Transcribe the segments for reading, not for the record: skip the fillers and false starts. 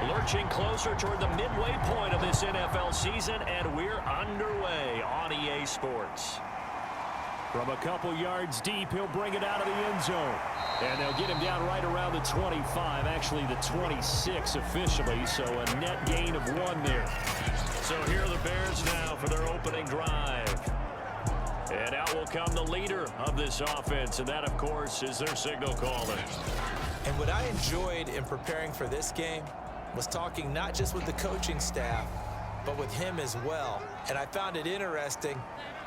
Lurching closer toward the midway point of this NFL season, and we're underway on EA Sports. From a couple yards deep, he'll bring it out of the end zone. And they'll get him down right around the 25, actually the 26 officially, so a net gain of 1 there. So here are the Bears now for their opening drive. And out will come the leader of this offense, and that, of course, is their signal caller. And what I enjoyed in preparing for this game was talking not just with the coaching staff, but with him as well. And I found it interesting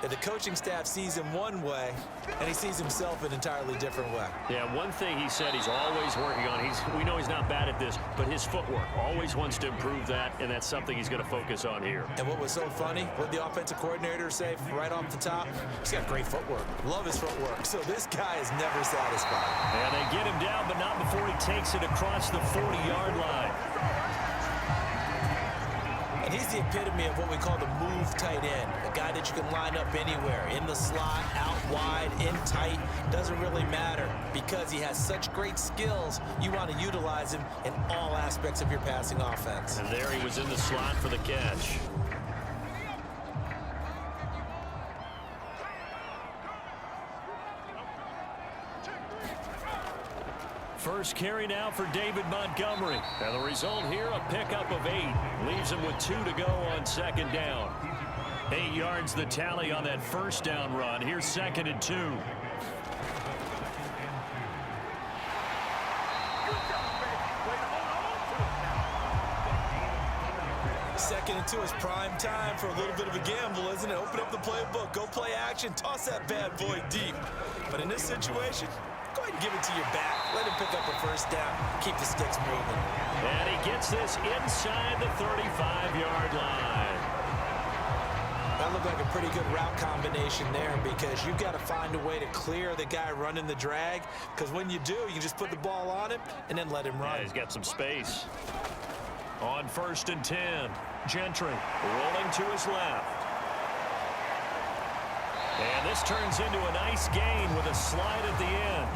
that the coaching staff sees him one way, and he sees himself an entirely different way. Yeah, one thing he said he's always working on, we know he's not bad at this, but his footwork, always wants to improve that, and that's something he's going to focus on here. And what was so funny, what the offensive coordinator say right off the top, he's got great footwork. Love his footwork. So this guy is never satisfied. Yeah, they get him down, but not before he takes it across the 40-yard line. And he's the epitome of what we call the move tight end, a guy that you can line up anywhere, in the slot, out wide, in tight, doesn't really matter because he has such great skills. You want to utilize him in all aspects of your passing offense. And there he was in the slot for the catch. First carry now for David Montgomery. And the result here, a pickup of 8. Leaves him with 2 to go on 2nd down. 8 yards the tally on that first down run. Here's 2nd and 2. 2nd and 2 is prime time for a little bit of a gamble, isn't it? Open up the playbook, go play action, toss that bad boy deep. But in this situation, go ahead and give it to your back. Let him pick up a first down. Keep the sticks moving. And he gets this inside the 35-yard line. That looked like a pretty good route combination there because you've got to find a way to clear the guy running the drag, because when you do, you can just put the ball on him and then let him run. Yeah, he's got some space. On 1st and 10, Gentry rolling to his left. And this turns into a nice gain with a slide at the end.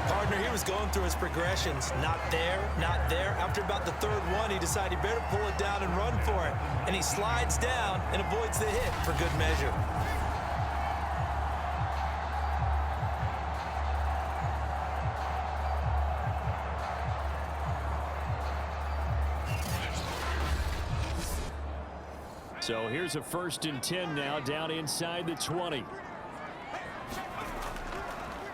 Partner, he was going through his progressions. Not there, not there. After about the 3rd one, he decided he better pull it down and run for it. And he slides down and avoids the hit for good measure. So here's a 1st and 10 now, down inside the 20.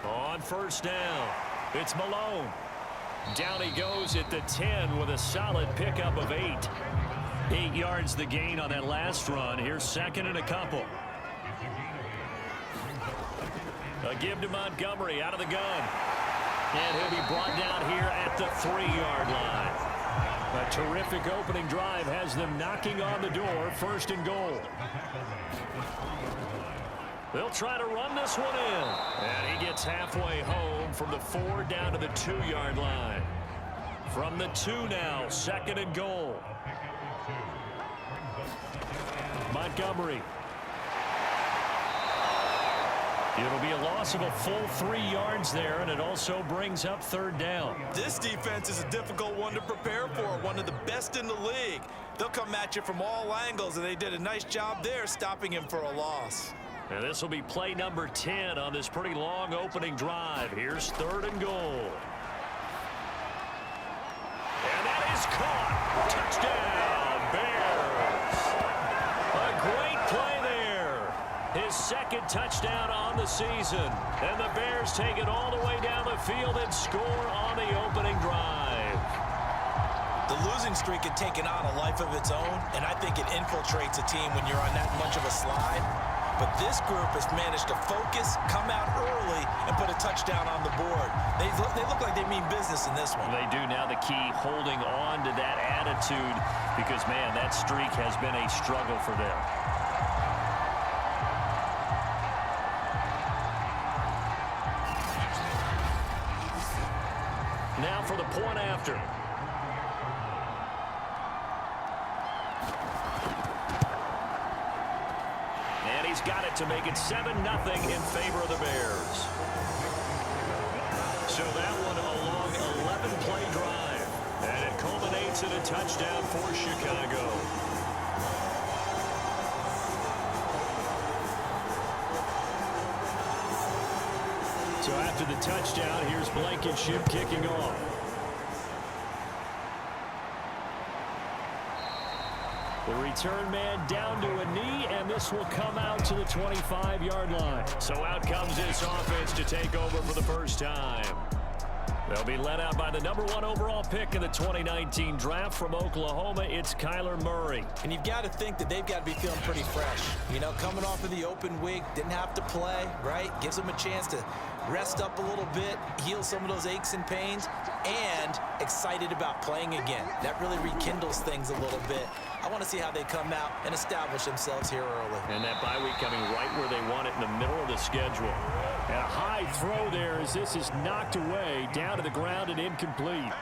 On 1st down, it's Malone. Down he goes at the 10 with a solid pickup of 8. 8 yards the gain on that last run. Here's 2nd and a couple. A give to Montgomery out of the gun. And he'll be brought down here at the 3-yard line. A terrific opening drive has them knocking on the door. 1st and goal. They'll try to run this one in. And he gets halfway home from the 4 down to the 2-yard line. From the 2 now, 2nd and goal. Montgomery. It'll be a loss of a full 3 yards there, and it also brings up 3rd down. This defense is a difficult one to prepare for, one of the best in the league. They'll come at you from all angles, and they did a nice job there stopping him for a loss. And this will be play number 10 on this pretty long opening drive. Here's 3rd and goal. And that is caught. Touchdown, Bears. A great play there. His 2nd touchdown on the season. And the Bears take it all the way down the field and score on the opening drive. The losing streak had taken on a life of its own, and I think it infiltrates a team when you're on that much of a slide. But this group has managed to focus, come out early, and put a touchdown on the board. They look like they mean business in this one. They do now. The key, holding on to that attitude, because, man, that streak has been a struggle for them. Now for the point after. And he's got it to make it 7-0 in favor of the Bears. So that one a long 11-play drive. And it makes it a touchdown for Chicago. So after the touchdown, here's Blankenship kicking off. The return man down to a knee, and this will come out to the 25-yard line. So out comes this offense to take over for the first time. They'll be led out by the #1 overall pick in the 2019 draft from Oklahoma. It's Kyler Murray. And you've got to think that they've got to be feeling pretty fresh. You know, coming off of the open week, didn't have to play, right? Gives them a chance to rest up a little bit, heal some of those aches and pains, and excited about playing again. That really rekindles things a little bit. I want to see how they come out and establish themselves here early. And that bye week coming right where they want it, in the middle of the schedule. And a high throw there as this is knocked away, down to the ground and incomplete.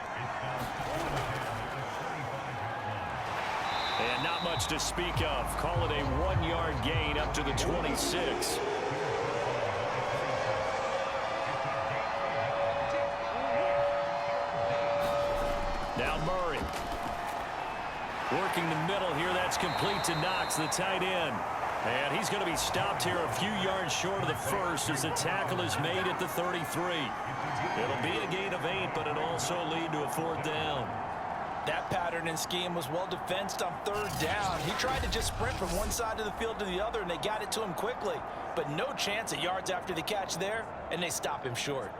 And not much to speak of. Call it a 1-yard gain up to the 26. Now Murray. Working the middle here. That's complete to Knox, the tight end. And he's going to be stopped here a few yards short of the first as the tackle is made at the 33. It'll be a gain of 8, but it'll also lead to a 4th down. That pattern and scheme was well defensed on 3rd down. He tried to just sprint from one side of the field to the other, and they got it to him quickly. But no chance at yards after the catch there, and they stop him short.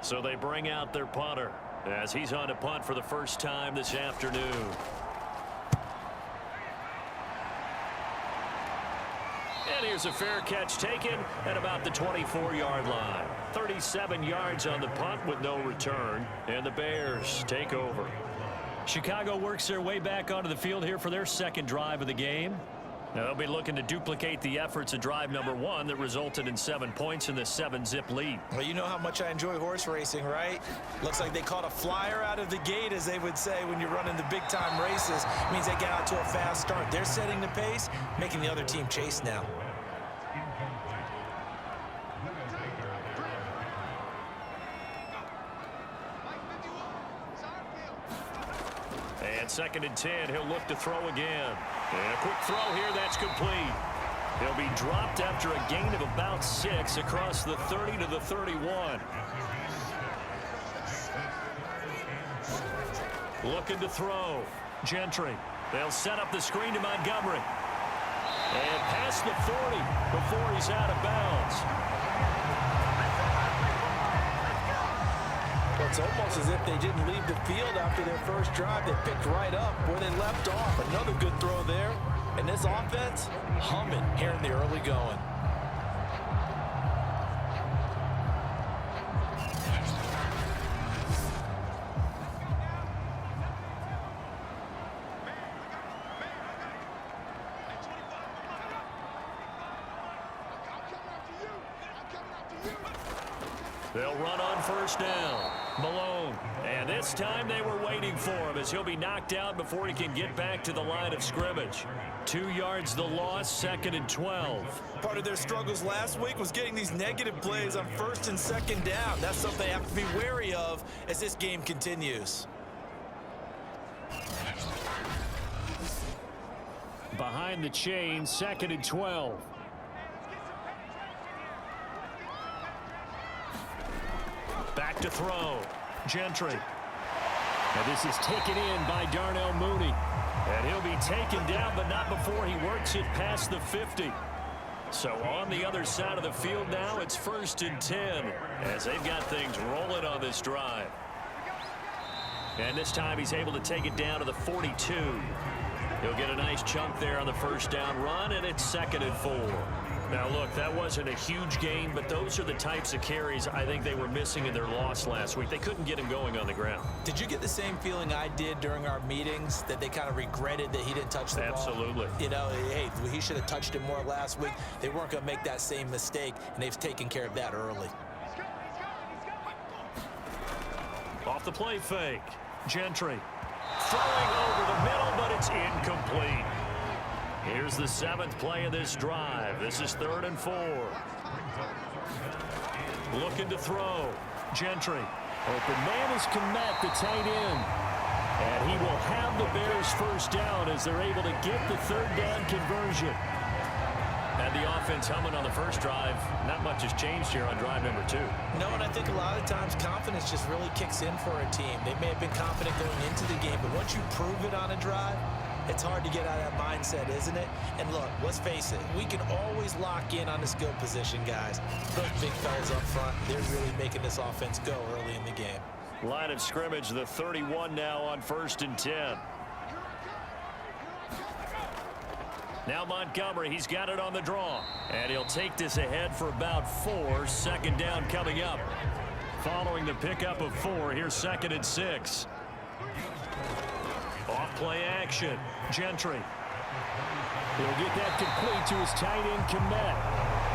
So they bring out their punter as he's on to punt for the first time this afternoon. And here's a fair catch taken at about the 24-yard line. 37 yards on the punt with no return, and the Bears take over. Chicago works their way back onto the field here for their second drive of the game. Now they'll be looking to duplicate the efforts of drive #1 that resulted in 7 points in the 7-zip lead. Well, you know how much I enjoy horse racing, right? Looks like they caught a flyer out of the gate, as they would say when you're running the big-time races. It means they get out to a fast start. They're setting the pace, making the other team chase now. And 2nd and 10, he'll look to throw again. And a quick throw here, that's complete. He'll be dropped after a gain of about 6 across the 30 to the 31. Looking to throw. Gentry. They'll set up the screen to Montgomery. And past the 40 before he's out of bounds. It's almost as if they didn't leave the field after their first drive. They picked right up where they left off. Another good throw there. And this offense, humming here in the early going. They'll run on 1st down. Malone. And this time they were waiting for him as he'll be knocked out before he can get back to the line of scrimmage. 2 yards the loss, 2nd and 12. Part of their struggles last week was getting these negative plays on 1st and 2nd down. That's something they have to be wary of as this game continues. Behind the chain, 2nd and 12. Back to throw. Gentry. And this is taken in by Darnell Mooney. And he'll be taken down, but not before he works it past the 50. So on the other side of the field now, it's 1st and 10 as they've got things rolling on this drive. And this time he's able to take it down to the 42. He'll get a nice chunk there on the 1st down run, and it's 2nd and 4. Now, look, that wasn't a huge gain, but those are the types of carries I think they were missing in their loss last week. They couldn't get him going on the ground. Did you get the same feeling I did during our meetings, that they kind of regretted that he didn't touch the ball? Absolutely. You know, hey, he should have touched it more last week. They weren't going to make that same mistake, and they've taken care of that early. Off the play fake. Gentry. Throwing over the middle, but it's incomplete. Here's the 7th play of this drive. This is 3rd and 4. Looking to throw. Gentry. Open man is Kmet, the tight end. And he will have the Bears first down as they're able to get the 3rd down conversion. And the offense humming on the first drive. Not much has changed here on drive number 2. No, and I think a lot of times confidence just really kicks in for a team. They may have been confident going into the game, but once you prove it on a drive, it's hard to get out of that mindset, isn't it? And look, let's face it, we can always lock in on the skill position, guys. Those big fellas up front, they're really making this offense go early in the game. Line of scrimmage, the 31 now on 1st and 10. Now Montgomery, he's got it on the draw. And he'll take this ahead for about 4. 2nd down coming up. Following the pickup of 4, here's 2nd and 6. Off play action. Gentry. He'll get that complete to his tight end, Kmet.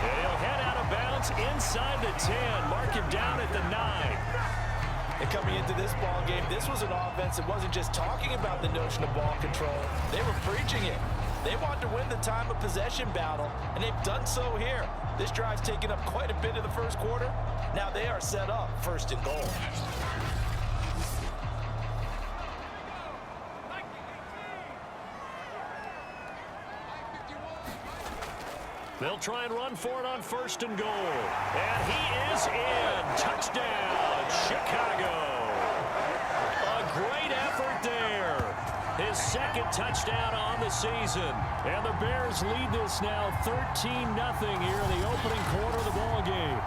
And he'll head out of bounds inside the 10. Mark him down at the 9. And coming into this ball game, this was an offense that wasn't just talking about the notion of ball control. They were preaching it. They wanted to win the time of possession battle, and they've done so here. This drive's taken up quite a bit of the first quarter. Now they are set up 1st and goal. They'll try and run for it on 1st and goal. And he is in. Touchdown, Chicago. A great effort there. His 2nd touchdown on the season. And the Bears lead this now 13-0 here in the opening quarter of the ball game.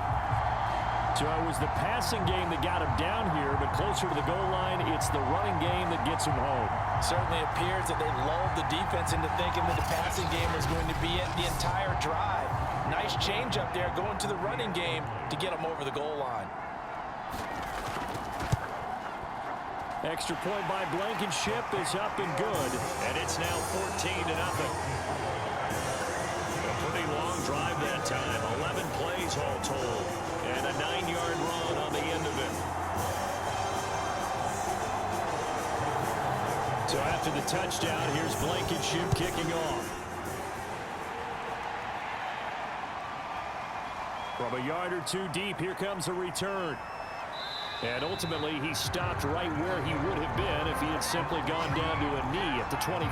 So it was the passing game that got him down here, but closer to the goal line, it's the running game that gets him home. Certainly appears that they lulled the defense into thinking that the passing game was going to be it the entire drive. Nice change up there going to the running game to get them over the goal line. Extra point by Blankenship is up and good, and it's now 14-0. A pretty long drive that time, 11 plays all told, and a 9-yard run on the end of it. So after the touchdown, here's Blankenship kicking off. From a yard or 2 deep, here comes a return. And ultimately, he stopped right where he would have been if he had simply gone down to a knee at the 25.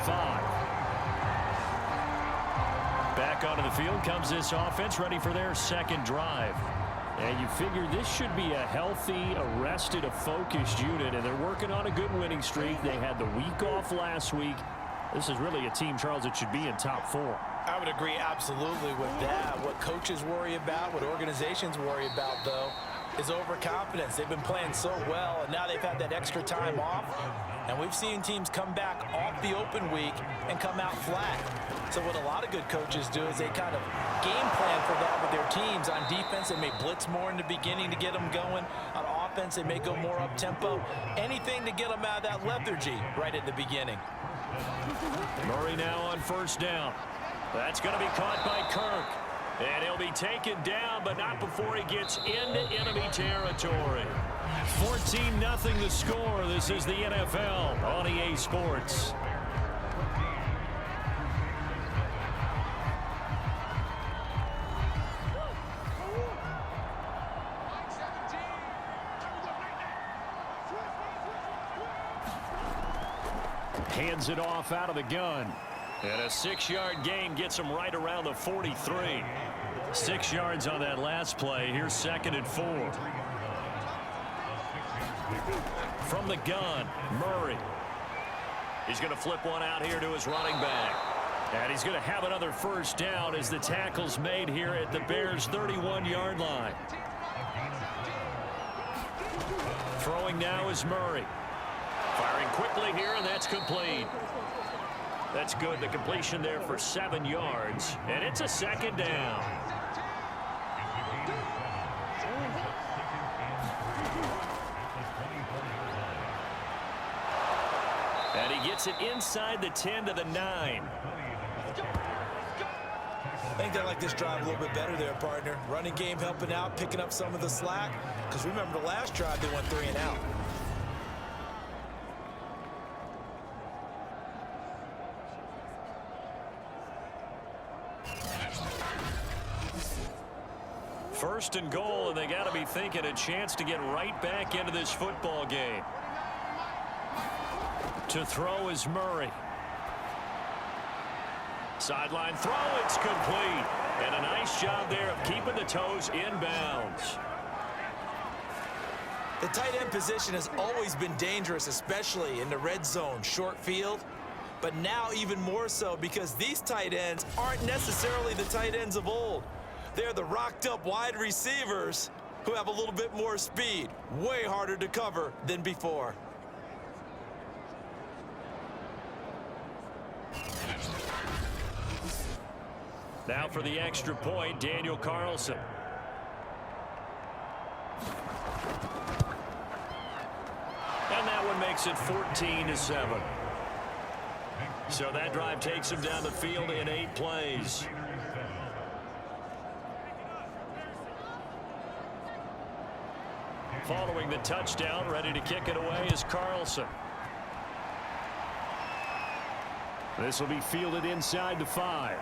Back onto the field comes this offense, ready for their 2nd drive. And you figure this should be a healthy, arrested, a focused unit, and they're working on a good winning streak. They had the week off last week. This is really a team, Charles, that should be in top 4. I would agree absolutely with that. What coaches worry about, what organizations worry about, though, is overconfidence. They've been playing so well, and now they've had that extra time off. And we've seen teams come back off the open week and come out flat. So what a lot of good coaches do is they kind of game plan for that with their teams. On defense, they may blitz more in the beginning to get them going. On offense, they may go more up-tempo. Anything to get them out of that lethargy right at the beginning. Murray now on 1st down. That's going to be caught by Kirk. And he'll be taken down, but not before he gets into enemy territory. 14-0 the score. This is the NFL on EA Sports. Hands it off out of the gun. And a 6-yard gain gets him right around the 43. 6 yards on that last play. Here's 2nd and 4. From the gun, Murray. He's going to flip one out here to his running back. And he's going to have another 1st down as the tackle's made here at the Bears' 31-yard line. Throwing now is Murray. Firing quickly here, and that's complete. That's good. The completion there for 7 yards. And it's a 2nd down. And he gets it inside the 10 to the 9. I think they like this drive a little bit better there, partner. Running game helping out, picking up some of the slack. Because remember the last drive, they went 3 and out. First and goal, and they got to be thinking a chance to get right back into this football game. To throw is Murray. Sideline throw, it's complete. And a nice job there of keeping the toes in bounds. The tight end position has always been dangerous, especially in the red zone, short field. But now even more so because these tight ends aren't necessarily the tight ends of old. They're the rocked-up wide receivers who have a little bit more speed. Way harder to cover than before. Now for the extra point, Daniel Carlson. And that one makes it 14-7. So that drive takes him down the field in 8 plays. Following the touchdown, ready to kick it away is Carlson. This will be fielded inside the 5.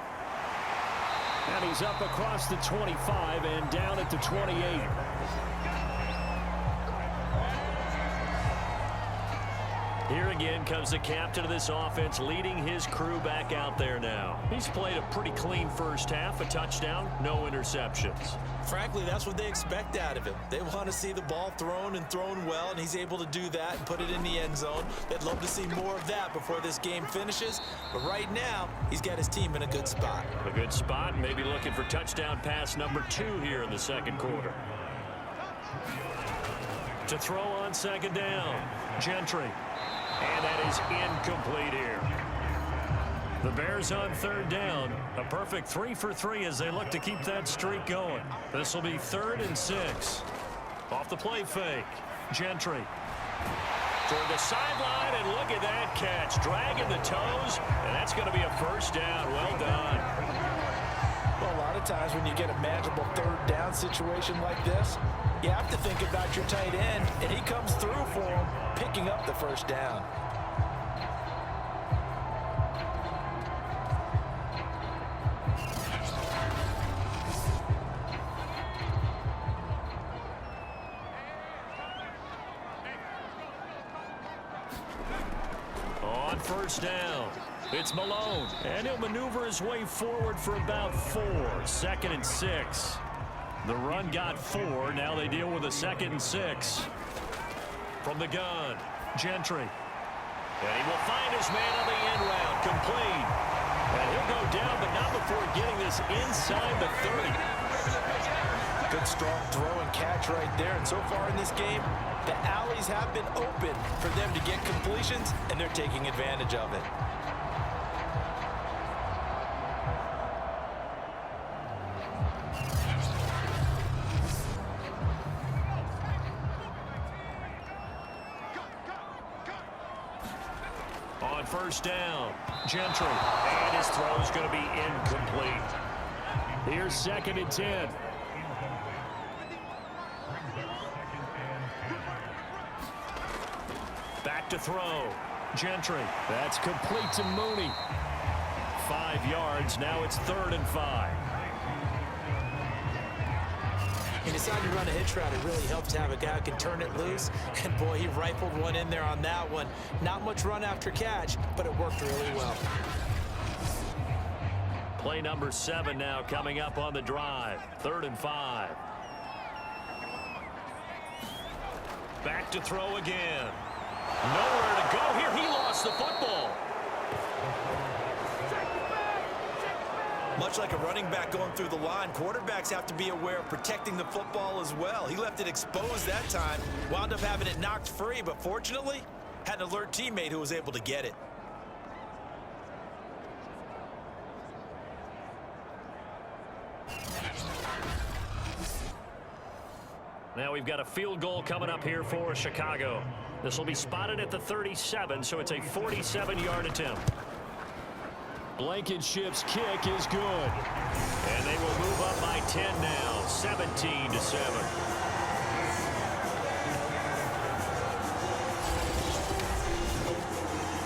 And he's up across the 25 and down at the 28. Here again comes the captain of this offense, leading his crew back out there now. He's played a pretty clean first half, a touchdown, no interceptions. Frankly, that's what they expect out of him. They want to see the ball thrown and thrown well, and he's able to do that and put it in the end zone. They'd love to see more of that before this game finishes. But right now, he's got his team in a good spot. A good spot, maybe looking for touchdown pass number 2 here in the second quarter. To throw on second down, Gentry. And that is incomplete here. The Bears on third down. A perfect 3 for 3 as they look to keep that streak going. This will be 3rd and 6. Off the play fake. Gentry. Toward the sideline, and look at that catch. Dragging the toes, and that's going to be a first down. Well done. Well, a lot of times when you get a manageable third down situation like this, you have to think about your tight end, and he comes through for him, picking up the first down. On first down, it's Malone, and he'll maneuver his way forward for about 4. 2nd and 6. The run got 4. Now they deal with a 2nd and 6. From the gun, Gentry. And he will find his man on the end round, complete. And he'll go down, but not before getting this inside the 30. Good strong throw and catch right there. And so far in this game, the alleys have been open for them to get completions, and they're taking advantage of it. On first down, Gentry. And his throw is going to be incomplete. Here's 2nd and 10. Back to throw. Gentry. That's complete to Mooney. 5 yards. Now it's 3rd and 5. He decided to run a hitch route. It really helps to have a guy who can turn it loose. And, boy, he rifled one in there on that one. Not much run after catch, but it worked really well. Play number 7 now coming up on the drive. 3rd and 5. Back to throw again. Nowhere to go here. He lost the football. Much like a running back going through the line, quarterbacks have to be aware of protecting the football as well. He left it exposed that time, wound up having it knocked free, but fortunately, had an alert teammate who was able to get it. Now we've got a field goal coming up here for Chicago. This will be spotted at the 37, so it's a 47-yard attempt. Blankenship's kick is good. And they will move up by 10 now, 17-7.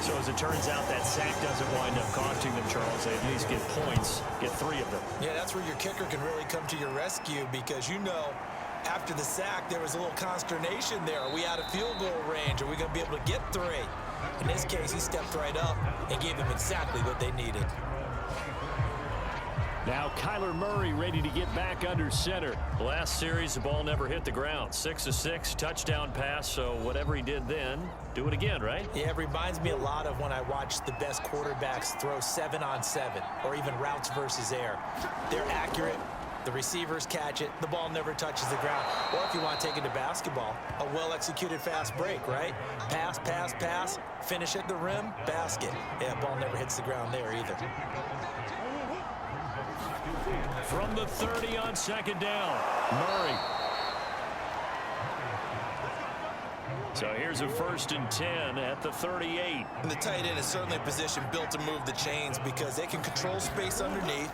So as a it turns out that sack doesn't wind up costing them, Charles, they at least get points, get 3 of them. Yeah, that's where your kicker can really come to your rescue because, you know, after the sack, there was a little consternation there. Are we out of field goal range? Are we going to be able to get 3? In this case, he stepped right up and gave them exactly what they needed. Now Kyler Murray ready to get back under center. Last series, the ball never hit the ground. 6 of 6, touchdown pass, so whatever he did then, do it again, right? Yeah, it reminds me a lot of when I watch the best quarterbacks throw 7-on-7 or even routes versus air. They're accurate. The receivers catch it. The ball never touches the ground. Or if you want to take it to basketball, a well-executed fast break, right? Pass, pass, pass, finish at the rim, basket. Yeah, ball never hits the ground there either. From the 30 on 2nd down, Murray. So here's a 1st and 10 at the 38. And the tight end is certainly a position built to move the chains because they can control space underneath.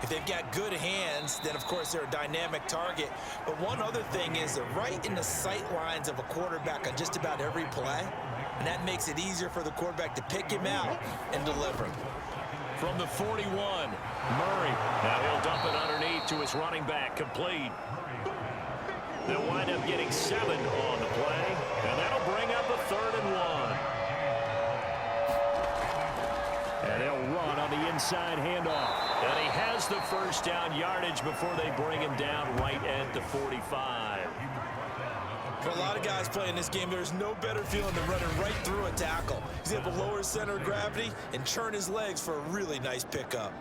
If they've got good hands, then of course they're a dynamic target. But one other thing is they're right in the sight lines of a quarterback on just about every play. And that makes it easier for the quarterback to pick him out and deliver. From the 41, Murray. Now he'll dump it underneath to his running back, complete. They'll wind up getting 7 on the play, and that'll bring up a 3rd and 1. And they'll run on the inside handoff. And he has the 1st down yardage before they bring him down right at the 45. For a lot of guys playing this game, there's no better feeling than running right through a tackle. He's able to lower his center of gravity and churn his legs for a really nice pickup.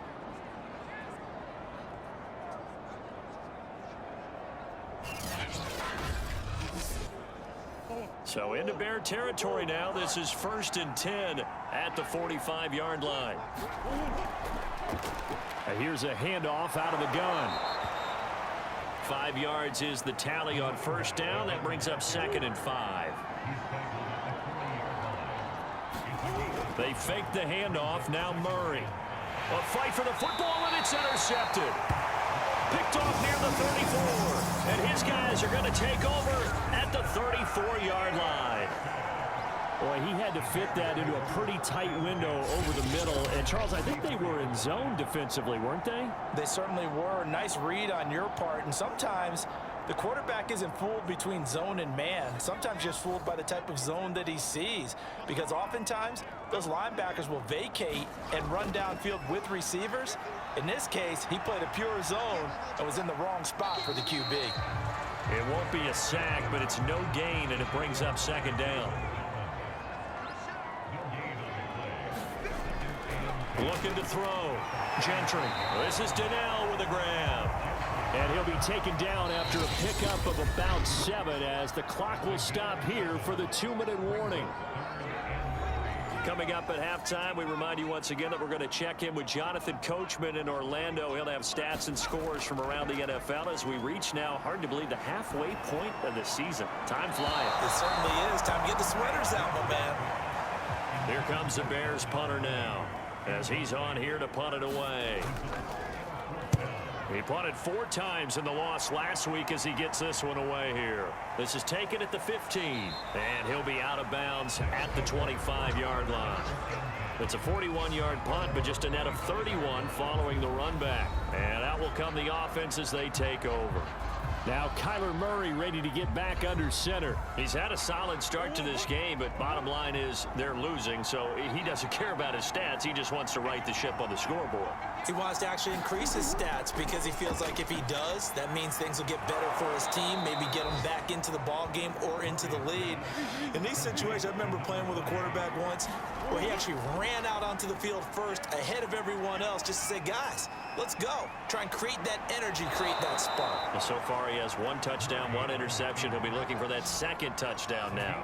So into Bear territory now. This is 1st and 10 at the 45-yard line. And here's a handoff out of the gun. 5 yards is the tally on 1st down. That brings up 2nd and 5. They fake the handoff. Now Murray. A fight for the football, and it's intercepted. Picked off near the 34. And his guys are going to take over at the 34-yard line. Boy, he had to fit that into a pretty tight window over the middle. And, Charles, I think they were in zone defensively, weren't they? They certainly were. Nice read on your part. And sometimes the quarterback isn't fooled between zone and man. Sometimes just fooled by the type of zone that he sees. Because oftentimes, those linebackers will vacate and run downfield with receivers. In this case, he played a pure zone and was in the wrong spot for the QB. It won't be a sack, but it's no gain, and it brings up 2nd down. Looking to throw. Gentry. This is Donnell with a grab. And he'll be taken down after a pickup of about 7 as the clock will stop here for the 2-minute warning. Coming up at halftime, we remind you once again that we're going to check in with Jonathan Coachman in Orlando. He'll have stats and scores from around the NFL as we reach now, hard to believe, the halfway point of the season. Time flying. It certainly is. Time to get the sweaters out, my man. Here comes the Bears punter now, as he's on here to punt it away. He punted 4 times in the loss last week as he gets this one away here. This is taken at the 15, and he'll be out of bounds at the 25-yard line. It's a 41-yard punt, but just a net of 31 following the run back. And out will come the offense as they take over. Now Kyler Murray ready to get back under center. He's had a solid start to this game, but bottom line is they're losing, so he doesn't care about his stats. He just wants to right the ship on the scoreboard. He wants to actually increase his stats because he feels like if he does, that means things will get better for his team, maybe get him back into the ball game or into the lead. In these situations, I remember playing with a quarterback once where he actually ran out onto the field first ahead of everyone else just to say, guys, let's go. Try and create that energy, create that spark. Well, so far he has 1 touchdown, 1 interception. He'll be looking for that 2nd touchdown now.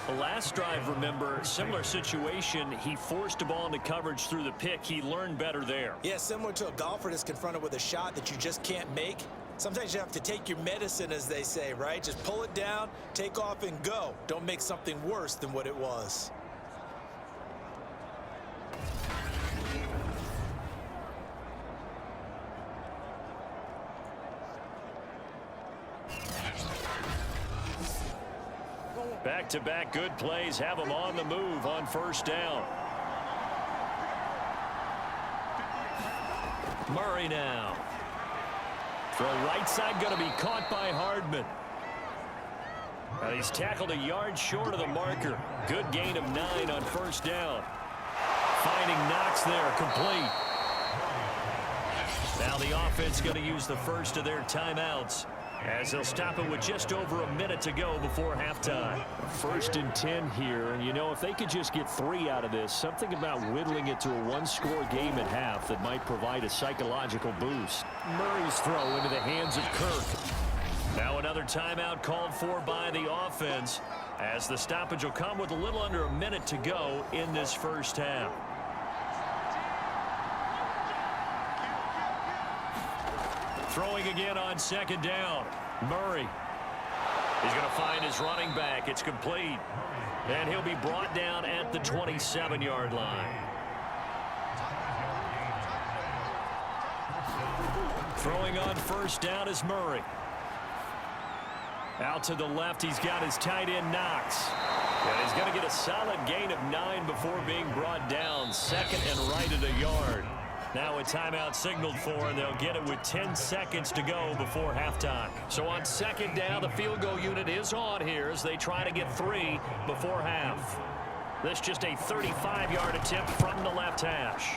The last drive, remember, similar situation. He forced a ball into coverage through the pick. He learned better there. Yeah, similar to a golfer that's confronted with a shot that you just can't make. Sometimes you have to take your medicine, as they say, right? Just pull it down, take off, and go. Don't make something worse than what it was. Back Back-to-back good plays have them on the move on first down. Murray now. Throw right side going to be caught by Hardman. And he's tackled a yard short of the marker. Good gain of 9 on first down. Finding Knox there, complete. Now the offense going to use the first of their timeouts as they'll stop it with just over a minute to go before halftime. 1st and 10 here, and you know, if they could just get 3 out of this, something about whittling it to a one-score game at half that might provide a psychological boost. Murray's throw into the hands of Kirk. Now another timeout called for by the offense as the stoppage will come with a little under a minute to go in this first half. Throwing again on second down. Murray. He's going to find his running back. It's complete. And he'll be brought down at the 27-yard line. Throwing on first down is Murray. Out to the left, he's got his tight end Knox. And he's going to get a solid gain of 9 before being brought down. 2nd and right at a yard. Now a timeout signaled for, and they'll get it with 10 seconds to go before halftime. So on second down, the field goal unit is on here as they try to get 3 before half. This just a 35-yard attempt from the left hash.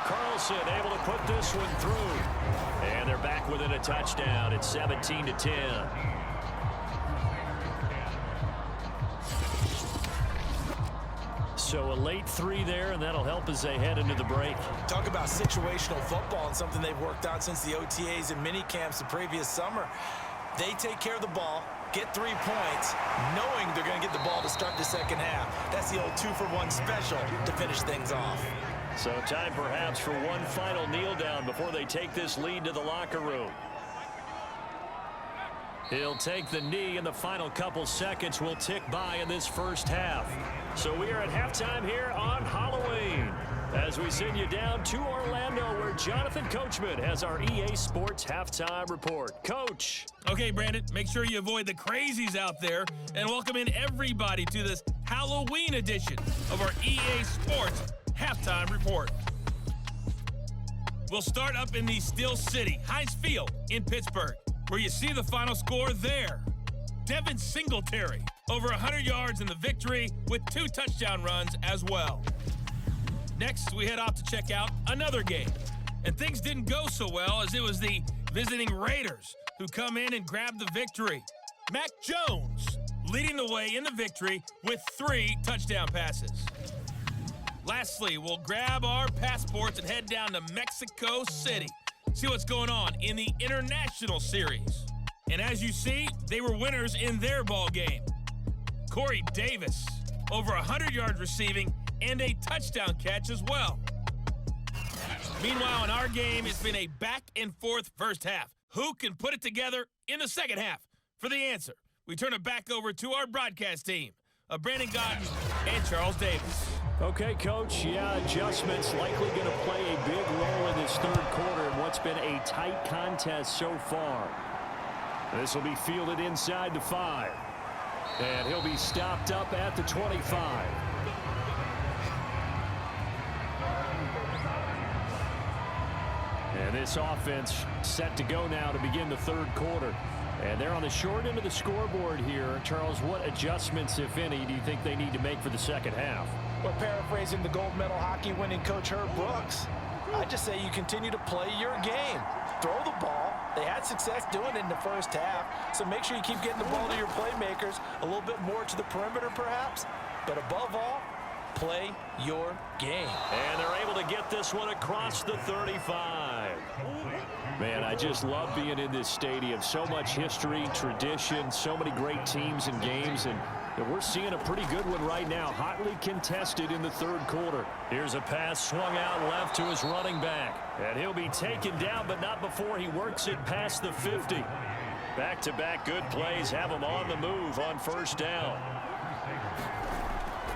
Carlson able to put this one through. And they're back within a touchdown. It's 17-10. So a late 3 there, and that'll help as they head into the break. Talk about situational football and something they've worked on since the OTAs and mini camps the previous summer. They take care of the ball, get 3 points, knowing they're going to get the ball to start the second half. That's the old 2-for-1 special to finish things off. So time perhaps for one final kneel down before they take this lead to the locker room. He'll take the knee, and the final couple seconds will tick by in this first half. So we are at halftime here on Halloween as we send you down to Orlando where Jonathan Coachman has our EA Sports Halftime Report. Coach. Okay, Brandon, make sure you avoid the crazies out there and welcome in everybody to this Halloween edition of our EA Sports Halftime Report. We'll start up in the Steel City, Heinz Field in Pittsburgh, where you see the final score there. Devin Singletary, over 100 yards in the victory with 2 touchdown runs as well. Next, we head off to check out another game. And things didn't go so well as it was the visiting Raiders who come in and grab the victory. Mac Jones leading the way in the victory with 3 touchdown passes. Lastly, we'll grab our passports and head down to Mexico City. See what's going on in the International Series. And as you see, they were winners in their ball game. Corey Davis, over 100 yards receiving and a touchdown catch as well. Meanwhile, in our game, it's been a back-and-forth first half. Who can put it together in the second half? For the answer, we turn it back over to our broadcast team of Brandon Godden and Charles Davis. Okay, Coach, adjustments likely going to play a big role in this third quarter in what's been a tight contest so far. This will be fielded inside the 5. And he'll be stopped up at the 25. And this offense set to go now to begin the third quarter. And they're on the short end of the scoreboard here. Charles, what adjustments, if any, do you think they need to make for the second half? Well, paraphrasing the gold medal hockey winning coach Herb Brooks, I just say you continue to play your game. Throw the ball. They had success doing it in the first half, so make sure you keep getting the ball to your playmakers, a little bit more to the perimeter perhaps, but above all, play your game. And they're able to get this one across the 35. Man, I just love being in this stadium. So much history, tradition, so many great teams and games, and we're seeing a pretty good one right now, hotly contested in the third quarter. Here's a pass swung out left to his running back, and he'll be taken down, but not before he works it past the 50. Back-to-back good plays have him on the move on first down.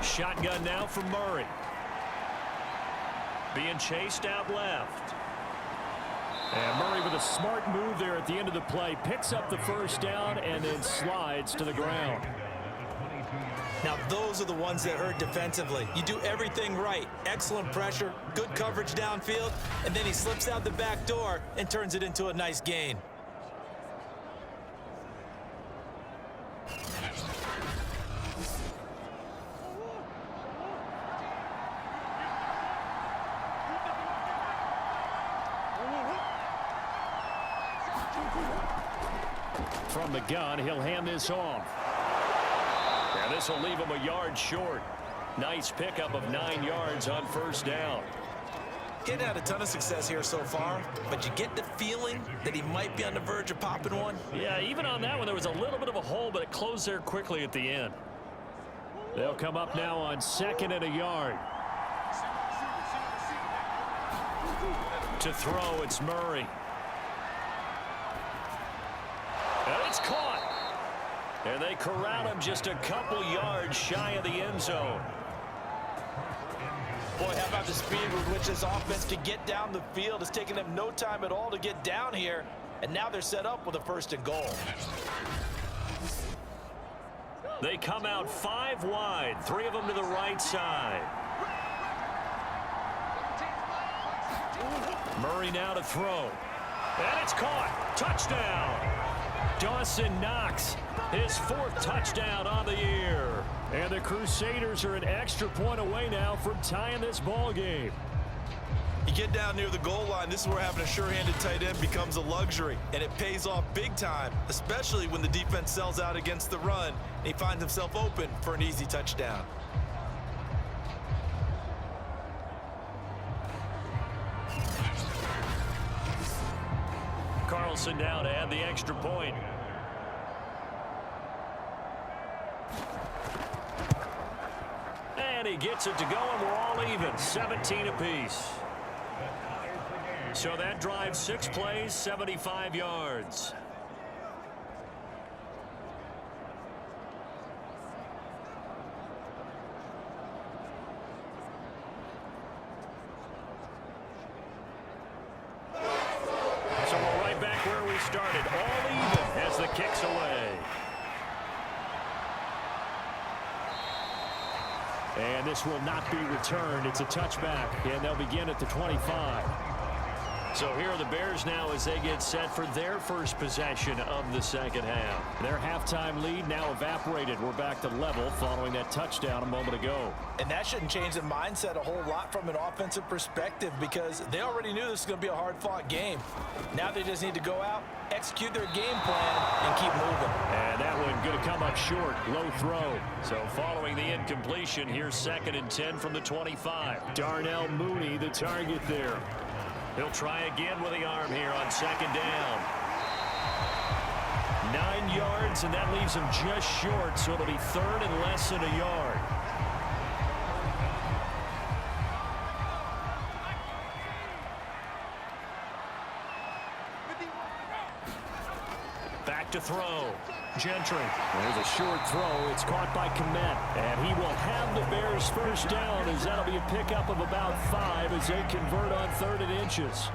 Shotgun now from Murray. Being chased out left. And Murray with a smart move there at the end of the play, picks up the first down and then slides to the ground. Now, those are the ones that hurt defensively. You do everything right. Excellent pressure, good coverage downfield, and then he slips out the back door and turns it into a nice gain. From the gun, he'll hand this off. And this will leave him a yard short. Nice pickup of 9 yards on first down. He's had a ton of success here so far, but you get the feeling that he might be on the verge of popping one. Yeah, even on that one, there was a little bit of a hole, but it closed there quickly at the end. They'll come up now on 2nd and a yard. To throw, it's Murray. And it's caught. And they corral him just a couple yards shy of the end zone. Boy, how about the speed with which this offense can get down the field? It's taken them no time at all to get down here. And now they're set up with a 1st and goal. They come out 5 wide, 3 of them to the right side. Murray now to throw. And it's caught. Touchdown. Dawson Knox, his 4th touchdown on the year. And the Crusaders are an extra point away now from tying this ball game. You get down near the goal line, this is where having a sure-handed tight end becomes a luxury, and it pays off big time, especially when the defense sells out against the run, and he finds himself open for an easy touchdown. Carlson now to add the extra point. And he gets it to go, and we're all even, 17 apiece. So that drives 6 plays, 75 yards. So we're right back where we started, all even as the kick's away. And this will not be returned. It's a touchback, and they'll begin at the 25. So here are the Bears now as they get set for their first possession of the second half. Their halftime lead now evaporated. We're back to level following that touchdown a moment ago. And that shouldn't change the mindset a whole lot from an offensive perspective because they already knew this was going to be a hard-fought game. Now they just need to go out, execute their game plan, and keep moving. And that one going to come up short. Low throw. So following the incompletion, here's 2nd and 10 from the 25. Darnell Mooney, the target there. He'll try again with the arm here on 2nd down. 9 yards, and that leaves him just short, so it'll be 3rd and less than a yard. Back to throw. Gentry. There's a short throw. It's caught by Kmet. And he will have the Bears first down as that'll be a pickup of about 5 as they convert on 3rd and inches.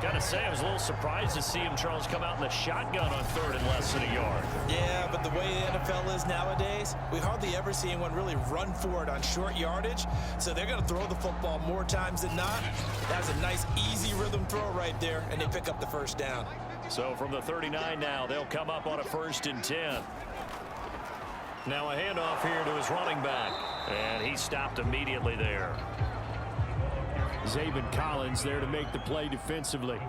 Gotta say, I was a little surprised to see him, Charles, come out in the shotgun on 3rd and less than a yard. Yeah, but the way the NFL is nowadays, we hardly ever see anyone really run for it on short yardage. So they're going to throw the football more times than not. That's a nice, easy rhythm throw right there, and they pick up the first down. So from the 39 now, they'll come up on a 1st and 10. Now a handoff here to his running back. And he stopped immediately there. Zaven Collins there to make the play defensively.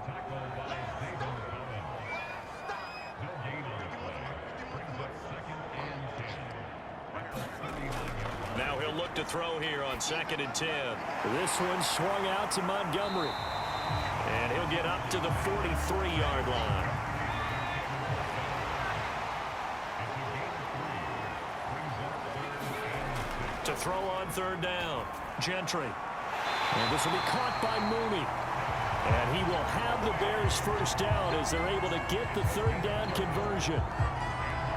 Now he'll look to throw here on 2nd and 10. This one swung out to Montgomery. And he'll get up to the 43-yard line. To throw on 3rd down. Gentry. And this will be caught by Mooney. And he will have the Bears first down as they're able to get the 3rd down conversion.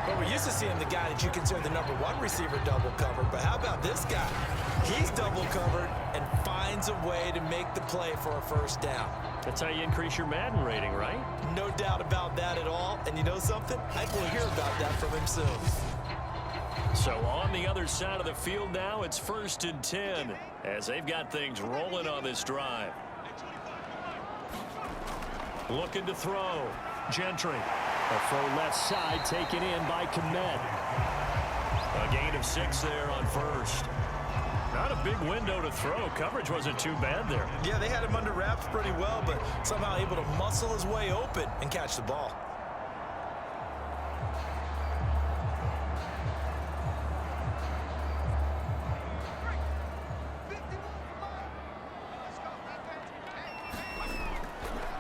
Well, we're used to seeing the guy that you consider the #1 receiver double covered, but how about this guy? He's double covered and finds a way to make the play for a first down. That's how you increase your Madden rating, right? No doubt about that at all. And you know something? I think we'll hear about that from him soon. So on the other side of the field now, it's 1st and 10 as they've got things rolling on this drive. Looking to throw. Gentry. A throw left side taken in by Komet. A gain of 6 there on 1st. Not a big window to throw. Coverage wasn't too bad there. Yeah, they had him under wraps pretty well, but somehow able to muscle his way open and catch the ball.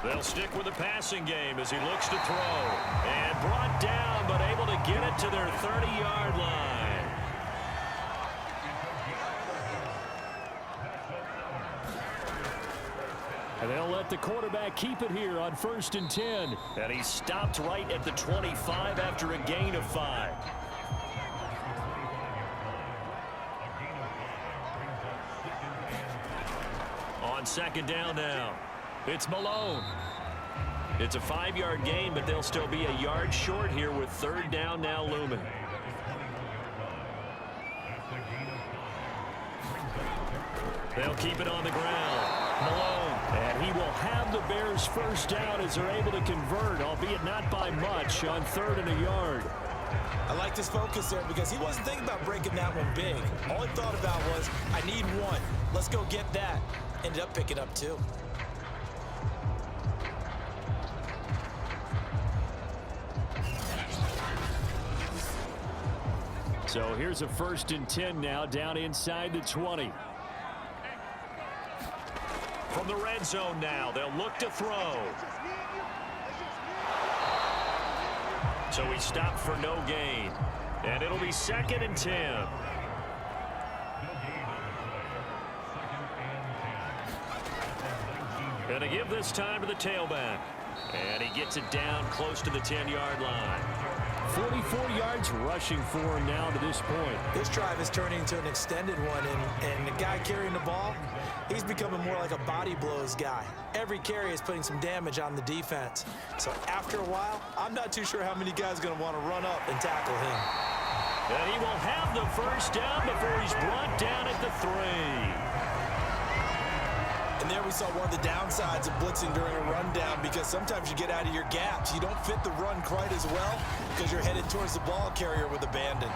They'll stick with the passing game as he looks to throw. And brought down, but able to get it to their 30-yard line. And they'll let the quarterback keep it here on 1st and 10. And he stopped right at the 25 after a gain of 5. On 2nd down now. It's Malone. It's a 5-yard gain, but they'll still be a yard short here with 3rd down now looming. They'll keep it on the ground. Malone. And he will have the Bears 1st down as they're able to convert, albeit not by much, on 3rd and a yard. I like this focus there because he wasn't thinking about breaking that one big. All he thought about was, I need 1. Let's go get that. Ended up picking up 2. So here's a 1st and 10 now down inside the 20. From the red zone now, they'll look to throw. So he stopped for no gain. And it'll be 2nd and 10. Gonna give this time to the tailback. And he gets it down close to the 10-yard line. 44 yards rushing for him now to this point. This drive is turning into an extended one, and the guy carrying the ball, he's becoming more like a body blows guy. Every carry is putting some damage on the defense. So after a while, I'm not too sure how many guys are going to want to run up and tackle him. And he will have the 1st down before he's brought down at the 3. And there we saw one of the downsides of blitzing during a rundown, because sometimes you get out of your gaps. You don't fit the run quite as well because you're headed towards the ball carrier with abandon.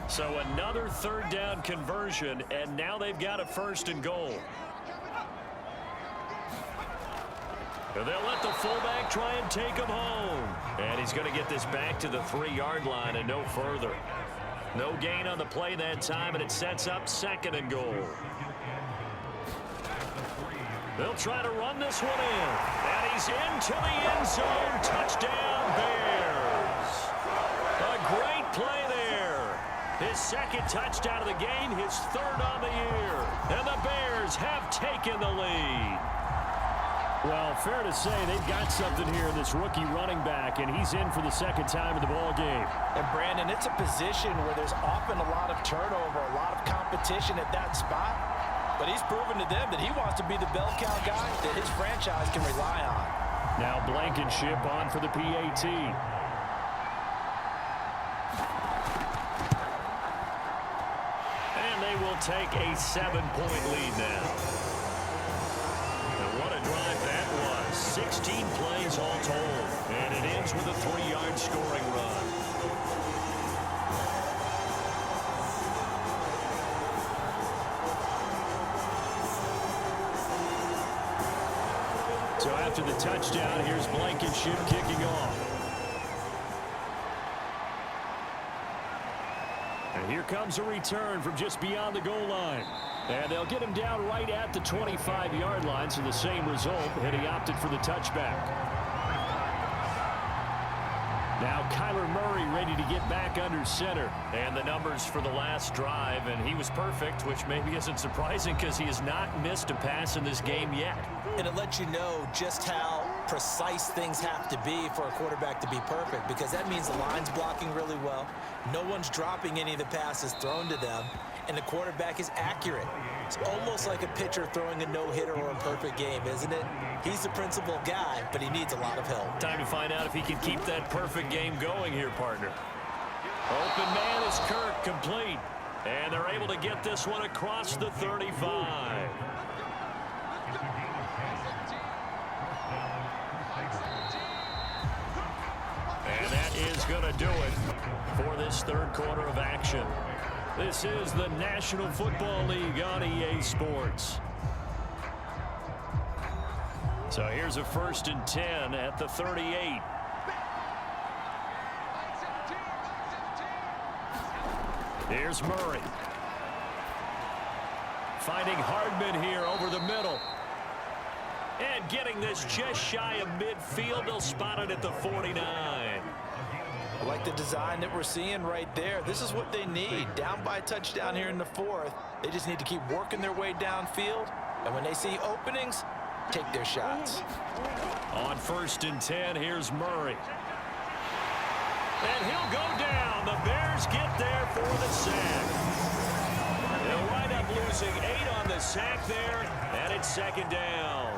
So another 3rd down conversion, and now they've got a 1st and goal. And they'll let the fullback try and take him home. And he's going to get this back to the 3-yard line and no further. No gain on the play that time, and it sets up 2nd and goal. They'll try to run this one in. And he's into the end zone. Touchdown, Bears. A great play there. His 2nd touchdown of the game, his 3rd on the year. And the Bears have taken the lead. Well, fair to say they've got something here in this rookie running back, and he's in for the 2nd time of the ball game. And Brandon, it's a position where there's often a lot of turnover, a lot of competition at that spot. But he's proven to them that he wants to be the bell cow guy that his franchise can rely on. Now Blankenship on for the PAT. And they will take a 7-point lead now. And what a drive that was. 16 plays all told. And it ends with a 3-yard scoring run. So after the touchdown, here's Blankenship kicking off. And here comes a return from just beyond the goal line. And they'll get him down right at the 25-yard line, so the same result, and he opted for the touchback. Now Kyler Murray ready to get back under center. And the numbers for the last drive, and he was perfect, which maybe isn't surprising because he has not missed a pass in this game yet. And it lets you know just how precise things have to be for a quarterback to be perfect, because that means the line's blocking really well, no one's dropping any of the passes thrown to them, and the quarterback is accurate. It's almost like a pitcher throwing a no-hitter or a perfect game, isn't it? He's the principal guy, but he needs a lot of help. Time to find out if he can keep that perfect game going here, partner. Open man is Kirk, complete. And they're able to get this one across the 35. And that is going to do it for this third quarter of action. This is the National Football League on EA Sports. So here's a 1st and 10 at the 38. Here's Murray. Finding Hardman here over the middle. And getting this just shy of midfield. They'll spot it at the 49. I like the design that we're seeing right there. This is what they need. Down by a touchdown here in the 4th. They just need to keep working their way downfield. And when they see openings, take their shots. On 1st and 10, here's Murray. And he'll go down. The Bears get there for the sack. They'll wind up losing 8 on the sack there, and it's 2nd down.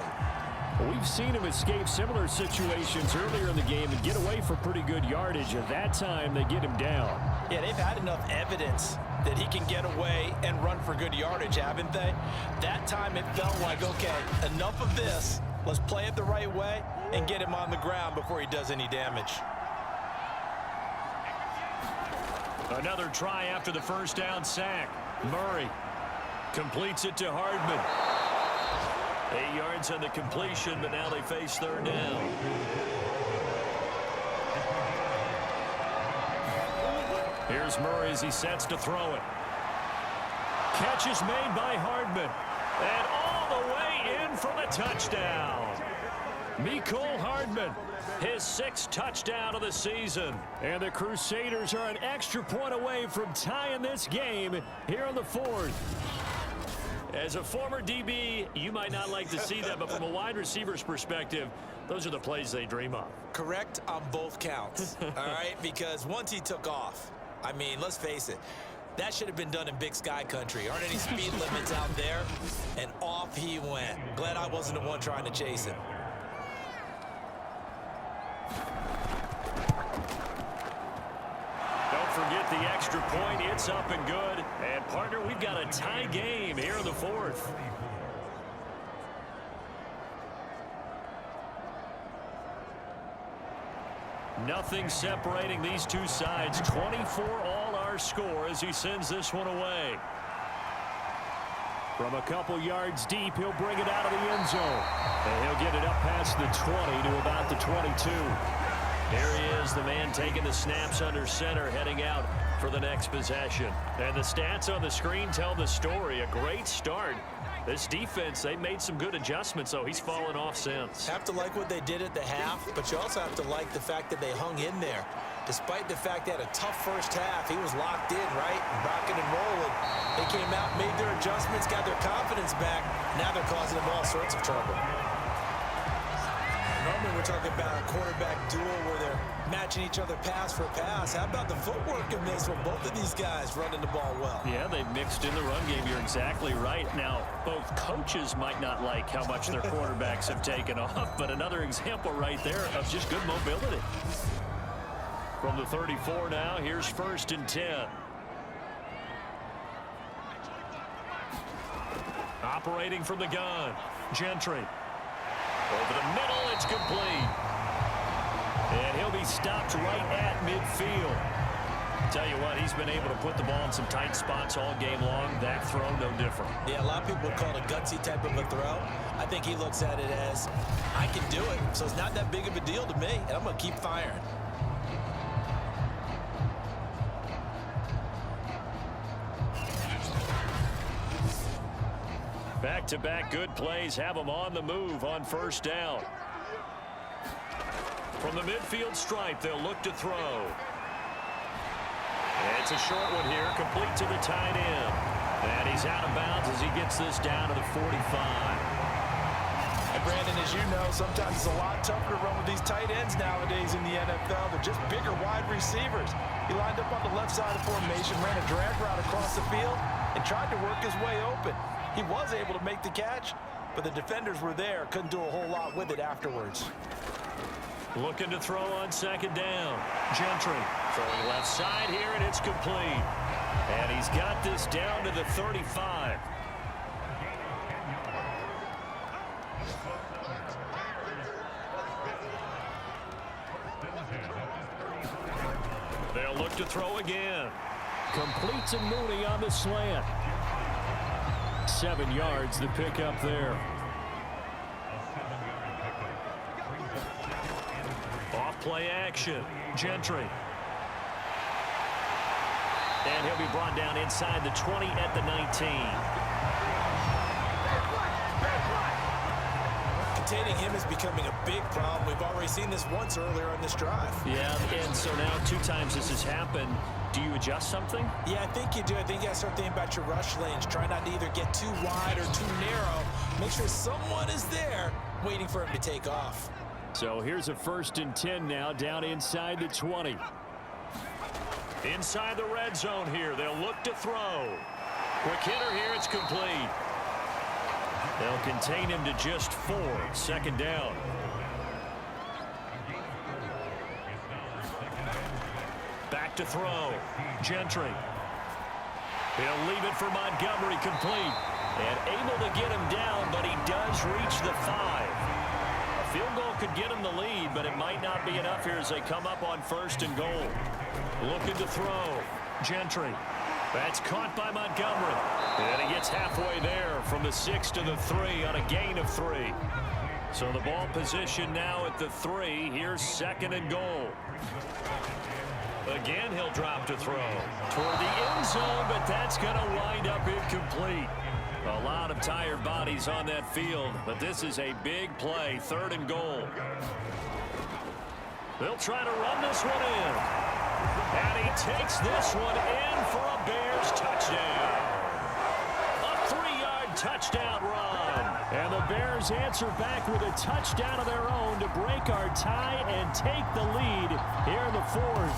We've seen him escape similar situations earlier in the game and get away for pretty good yardage. At that time, they get him down. Yeah, they've had enough evidence that he can get away and run for good yardage, haven't they? That time it felt like, okay, enough of this. Let's play it the right way and get him on the ground before he does any damage. Another try after the 1st down sack. Murray completes it to Hardman. 8 yards on the completion, but now they face 3rd down. Here's Murray as he sets to throw it. Catch is made by Hardman. And all the way in for the touchdown. Mecole Hardman, his 6th touchdown of the season. And the Crusaders are an extra point away from tying this game here on the 4th. As a former DB, you might not like to see that, but from a wide receiver's perspective, those are the plays they dream of. Correct on both counts, all right? Because once he took off, I mean, let's face it, that should have been done in Big Sky country. Aren't any speed limits out there? And off he went. Glad I wasn't the one trying to chase him. Forget the extra point. It's up and good. And, partner, we've got a tie game here in the 4th. Nothing separating these two sides. 24 all our score as he sends this one away. From a couple yards deep, he'll bring it out of the end zone. And he'll get it up past the 20 to about the 22. Here he is, the man taking the snaps under center, heading out for the next possession. And the stats on the screen tell the story. A great start. This defense, they made some good adjustments, so he's fallen off since. Have to like what they did at the half, but you also have to like the fact that they hung in there. Despite the fact they had a tough first half, he was locked in, right? Rocking and rolling. They came out, made their adjustments, got their confidence back. Now they're causing them all sorts of trouble. Normally we're talking about a quarterback duel where they're matching each other pass for pass. How about the footwork in this one? Both of these guys running the ball well. Yeah, they've mixed in the run game. You're exactly right. Now, both coaches might not like how much their quarterbacks have taken off, but another example right there of just good mobility. From the 34 now, here's 1st and 10. Operating from the gun, Gentry. Over the middle, it's complete. And he'll be stopped right at midfield. Tell you what, he's been able to put the ball in some tight spots all game long. That throw, no different. Yeah, a lot of people would call it a gutsy type of a throw. I think he looks at it as, I can do it, so it's not that big of a deal to me, and I'm going to keep firing. Back-to-back good plays have them on the move on 1st down. From the midfield stripe, they'll look to throw. And it's a short one here, complete to the tight end. And he's out of bounds as he gets this down to the 45. And Brandon, as you know, sometimes it's a lot tougher to run with these tight ends nowadays in the NFL. They're just bigger wide receivers. He lined up on the left side of formation, ran a drag route across the field, and tried to work his way open. He was able to make the catch, but the defenders were there, couldn't do a whole lot with it afterwards. Looking to throw on second down. Gentry throwing left side here, and it's complete. And he's got this down to the 35. They'll look to throw again. Complete to Mooney on the slant. 7 yards the pickup there. Off play action. Gentry. And he'll be brought down inside the 20 at the 19. Containing him is becoming a big problem. We've already seen this once earlier on this drive. Yeah, and so now 2 times this has happened. Do you adjust something? Yeah, I think you do. I think you got to start thinking about your rush lanes. Try not to either get too wide or too narrow. Make sure someone is there waiting for him to take off. So here's a 1st and 10 now, down inside the 20. Inside the red zone here. They'll look to throw. Quick hitter here. It's complete. They'll contain him to just 4. 2nd down. Back to throw. Gentry. He'll leave it for Montgomery, complete. And able to get him down, but he does reach the 5. A field goal could get him the lead, but it might not be enough here as they come up on 1st and goal. Looking to throw. Gentry. That's caught by Montgomery. And he gets halfway there from the 6 to the 3 on a gain of 3. So the ball position now at the 3. Here's 2nd and goal. Again, he'll drop to throw toward the end zone, but that's going to wind up incomplete. A lot of tired bodies on that field, but this is a big play. 3rd and goal. They'll try to run this one in. And he takes this one in for a Bears touchdown. A 3-yard touchdown run. And the Bears answer back with a touchdown of their own to break our tie and take the lead here in the 4th.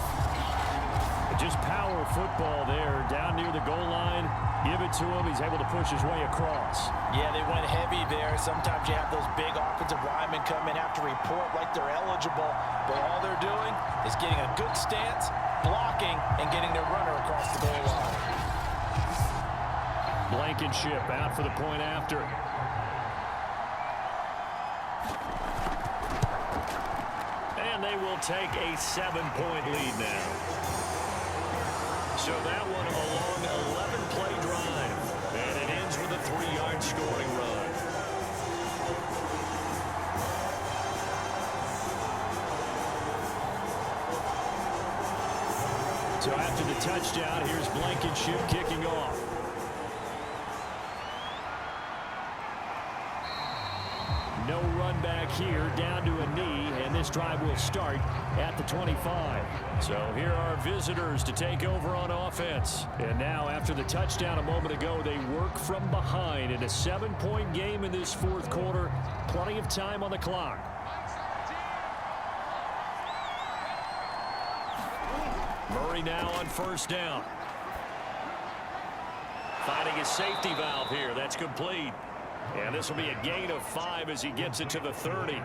Just power football there down near the goal line. Give it to him. He's able to push his way across. Yeah, they went heavy there. Sometimes you have those big offensive linemen come in, have to report like they're eligible. But all they're doing is getting a good stance, blocking, and getting their runner across the goal line. Blankenship out for the point after. And they will take a 7-point lead now. So that one a long 11-play drive. And it ends with a 3-yard scoring run. So after the touchdown, here's Blankenship kicking off. No run back here, down to a knee, and this drive will start at the 25. So here are visitors to take over on offense. And now after the touchdown a moment ago, they work from behind in a 7-point game in this 4th quarter. Plenty of time on the clock. Murray now on 1st down. Finding his safety valve here. That's complete. And this will be a gain of 5 as he gets it to the 30.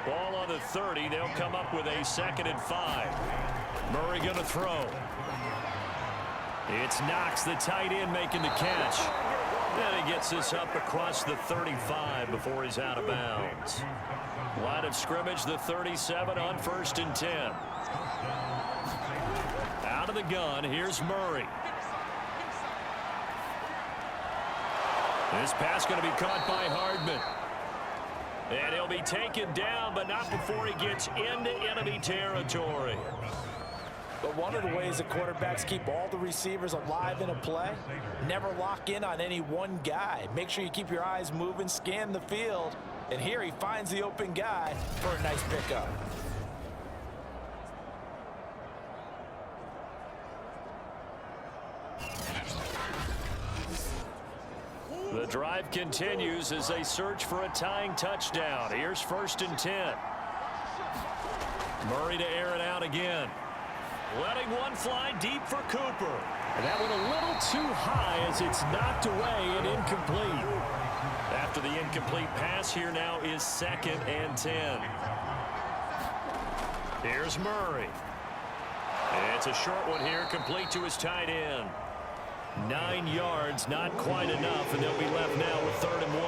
Ball on the 30. They'll come up with a 2nd and 5. Murray going to throw. It's Knox, the tight end, making the catch. And he gets this up across the 35 before he's out of bounds. Line of scrimmage, the 37 on 1st and 10. Out of the gun, here's Murray. This pass going to be caught by Hardman. And he'll be taken down, but not before he gets into enemy territory. But one of the ways that quarterbacks keep all the receivers alive in a play, never lock in on any one guy. Make sure you keep your eyes moving, scan the field. And here he finds the open guy for a nice pickup. The drive continues as they search for a tying touchdown. Here's 1st and 10. Murray to air it out again. Letting one fly deep for Cooper. And that went a little too high as it's knocked away and incomplete. After the incomplete pass, here now is 2nd and 10. Here's Murray. It's a short one here, complete to his tight end. 9 yards, not quite enough, and they'll be left now with 3rd and 1.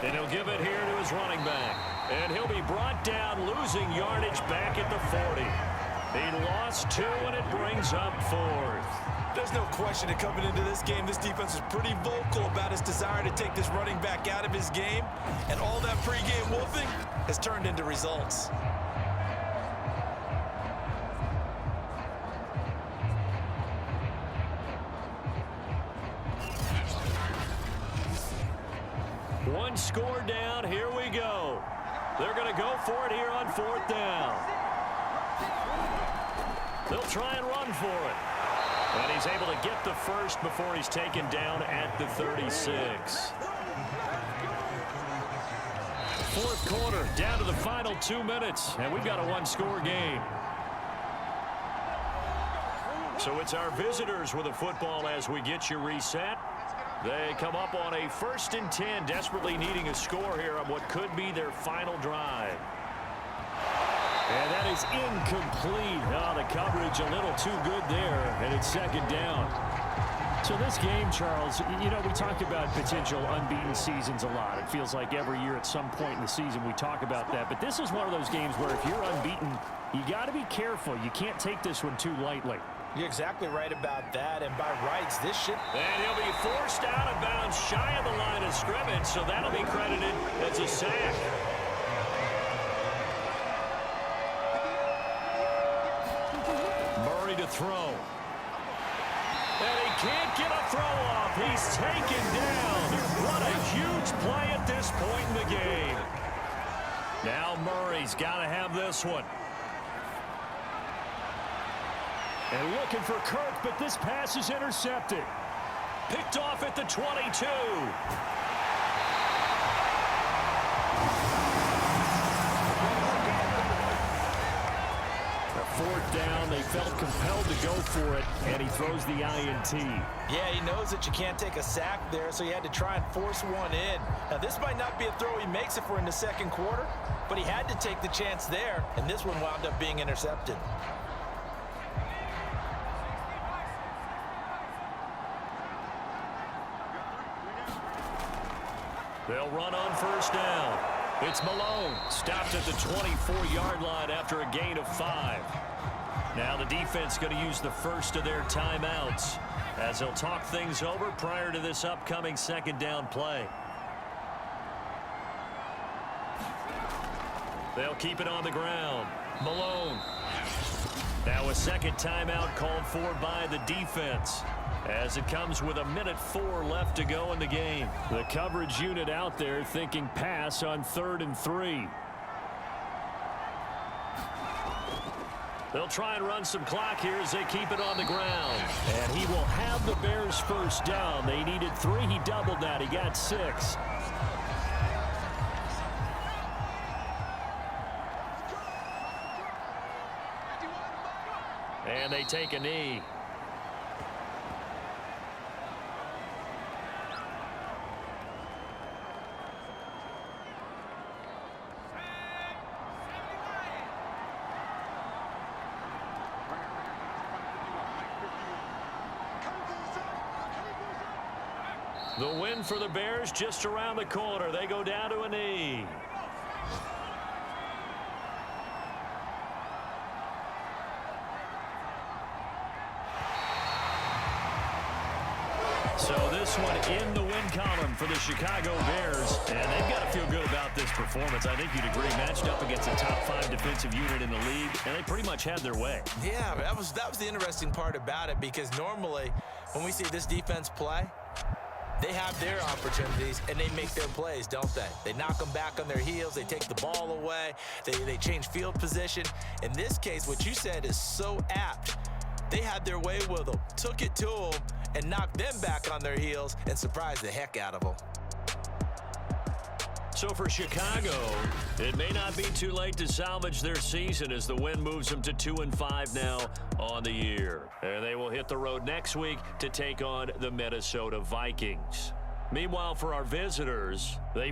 And he'll give it here to his running back. And he'll be brought down, losing yardage back at the 40. He lost 2, and it brings up 4th. There's no question that coming into this game, this defense is pretty vocal about its desire to take this running back out of his game. And all that pregame wolfing has turned into results. One score down. Here we go. They're going to go for it here on 4th down. They'll try and run for it. And he's able to get the first before he's taken down at the 36. 4th quarter, down to the final 2 minutes, and we've got a one-score game. So it's our visitors with a football as we get you reset. They come up on a 1st and 10, desperately needing a score here on what could be their final drive. And that is incomplete. Oh, the coverage a little too good there, and it's 2nd down. So this game, Charles, you know, we talk about potential unbeaten seasons a lot. It feels like every year at some point in the season we talk about that. But this is one of those games where if you're unbeaten, you got to be careful. You can't take this one too lightly. You're exactly right about that, and by rights, this should... And he'll be forced out of bounds shy of the line of scrimmage, so that'll be credited as a sack. Murray to throw. And he can't get a throw off. He's taken down. What a huge play at this point in the game. Now Murray's got to have this one. And looking for Kirk, but this pass is intercepted. Picked off at the 22. A 4th down, they felt compelled to go for it, and he throws the INT. Yeah, he knows that you can't take a sack there, so he had to try and force one in. Now, this might not be a throw he makes if we're in the 2nd quarter, but he had to take the chance there, and this one wound up being intercepted. They'll run on 1st down. It's Malone, stopped at the 24-yard line after a gain of 5. Now the defense going to use the first of their timeouts as they'll talk things over prior to this upcoming 2nd down play. They'll keep it on the ground. Malone. Now a 2nd timeout called for by the defense, as it comes with 1:04 left to go in the game. The coverage unit out there thinking pass on 3rd and 3. They'll try and run some clock here as they keep it on the ground. And he will have the Bears 1st down. They needed 3. He doubled that. He got 6. And they take a knee. The win for the Bears just around the corner. They go down to a knee. So this one in the win column for the Chicago Bears, and they've got to feel good about this performance. I think you'd agree, matched up against a top 5 defensive unit in the league, and they pretty much had their way. Yeah, that was the interesting part about it, because normally when we see this defense play, they have their opportunities, and they make their plays, don't they? They knock them back on their heels. They take the ball away. They change field position. In this case, what you said is so apt. They had their way with them, took it to them, and knock them back on their heels and surprise the heck out of them. So for Chicago, it may not be too late to salvage their season as the win moves them to 2-5 now on the year. And they will hit the road next week to take on the Minnesota Vikings. Meanwhile, for our visitors, they